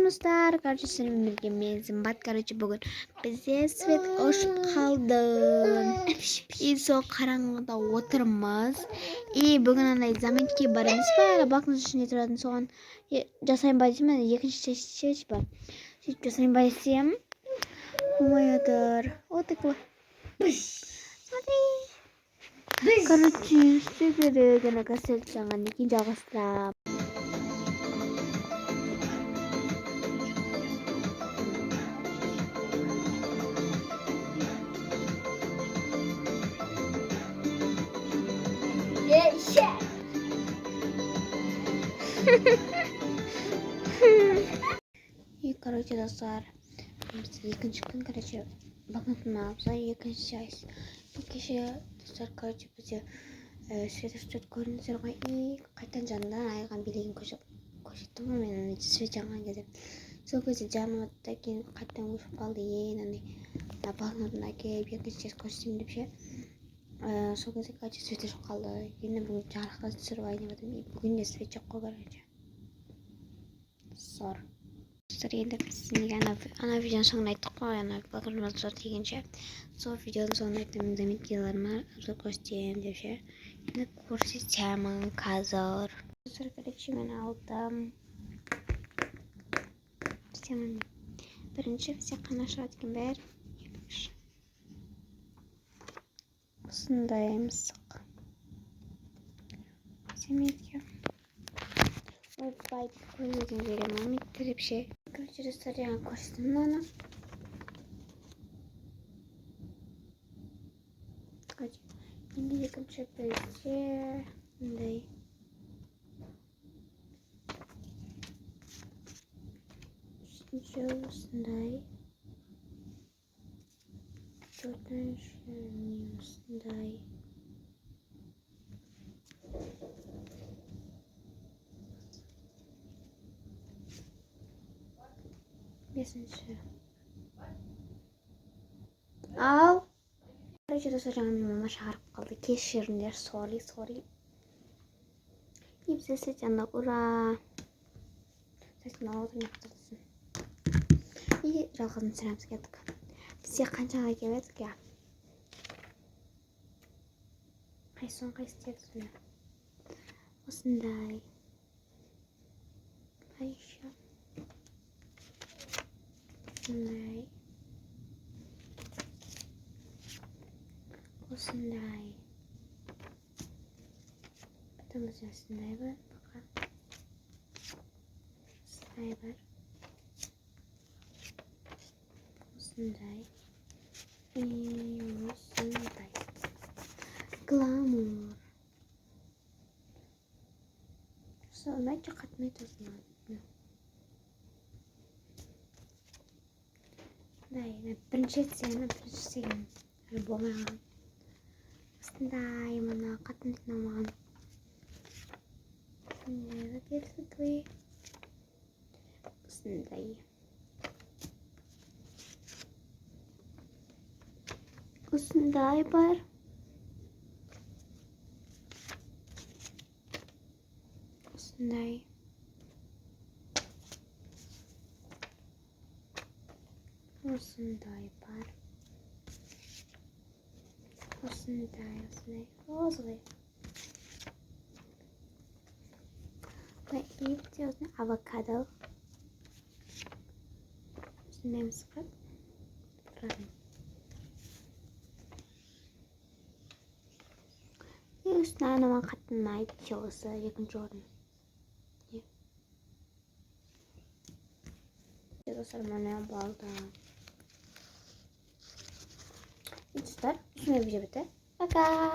Dostlar, kardeşlerim birgemizin bat karıcı bugün bize svet hoş kaldın. İso karanlıkta oturmaz. İyi bugün anay zamanki barımız var. Bakınız şimdi turadın soğan. Jasayın bayısım var. Yakın şey var. Şimdi jasayın bayısım. Umayadır. O tıkla. Hadi. Karıcı sürekli gene kasel jangan ikinci avastra. İyi короче достар. Екінші күн короче багнатын алса екінші ай. Кеше достар короче бізде свет көріністер ғой. И қайтан жанынан айған билеген көрсеттім ғой мен свет жанған кезде. Сол кезде жанып атты кейін қайтан өшіп қалды. Ана багнатын әкеліп екінші көрсетейін деп ше. Сол кезде короче свет жоқ қалды. Енді бүгін жарықтан түсіріп айнап жатырмын. Бүгін де свет жоқ қой короче. Сор. Енді сізге ана видеоның соңына айттық қой, ана бағдарламасы зор дегенше. Сол видеоның соңына айттым, заметкиларыма обзор көрсетемін деп ше. Енді көрсетемін қазір. Қазір короче мен алдым. Бірінші бізде қана шығады екен бәрі. Осындай мысық. Заметки. Ой, байт көйлегін беремін, мектіріп ше. Короче, достар, жаңа көрсетім мынаны. Енді екінші бізде мындай. Үшінші осындай. Төртінші осындай. Бесінші. Ал. Короче, достар, жаңа мен мама шағырып қалды. Кешіріңдер, сори. И бізде свет жанды, ура. Сәтін алудың яқтырдысын. И жалғызын сірамыз келдік. Бізде қаншаға келедік я? Қайсын қайстерді. Осындай. Айша. Осындай. Осындай. Потом бізде осындай бар. Осындай бар. Осындай. И осындай. Гламур. Знаете, қатмайды осындай. Бірінші сен болмаған. Осындай мына қатмайтын алмаған. Осындай келсіквей. Осындай. Осындай бар. Осындай. Осындай бар. Осындай. Розовый. И бізде осындай авокадо. Осындай мысқы. И осындай анаман қатын ұнайды осы екінші орын. Достар, мына болды. Достар, түсіне бізге бітті. Пока!